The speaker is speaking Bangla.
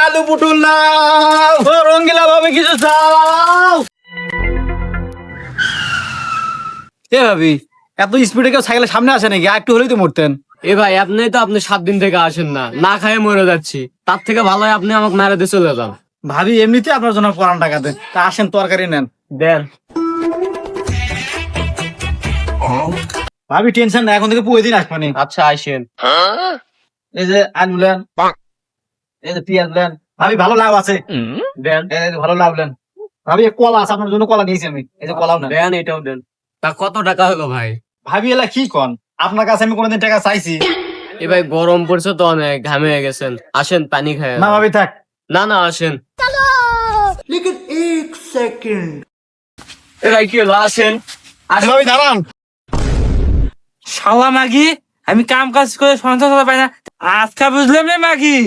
আলু পুটুল নাও, রঙ্গিলা ভাবে কিছু চাও। এ ভাবি, এত স্পিডে কেউ সাইকেলের সামনে আসে নাকি? আর একটু হলেই তো মরতেন। এ ভাই আপনি 7 দিন থেকে আসেন না, না খাইয়ে মরে যাচ্ছি। তার থেকে ভালো হয় আপনি আমাকে মেরে দিয়ে চলে যান। ভাবি এমনিতে আপনার জন্য পরান টাকা দেন, তা আসেন তরকারি নেন। দেন। ভাবি টেনশন না, এখন থেকে পুরো দিন আসবানি। আচ্ছা আসেন। এই যে আলু নেন, এই যে পেঁয়াজ নেন। ভাবি ভালো লাভ আছে, দেন এই যে ভালো লাভ নেন। ভাবি এক কলা আছে, আপনার জন্য কলা নিয়েছি আমি, এই যে কলাও নেন। দেন, এটাও দেন। তা কত টাকা হলো ভাই? ভাবি এলা কি কন, আপনার কাছে আমি কোনোদিন টাকা চাইছি? এ ভাই গরম পড়ছে তো অনেক, ঘামে হয়ে গেছেন, আসেন পানি খায়। না ভাবি থাক। না না আসেন। এ ভাই কি হলো, আসেন। ভাবি দাঁড়ান। শালা মাগি, আমি কাম কাজ করে সংসার চালাতে পারি না, আজকে বুঝলাম রে মাগি।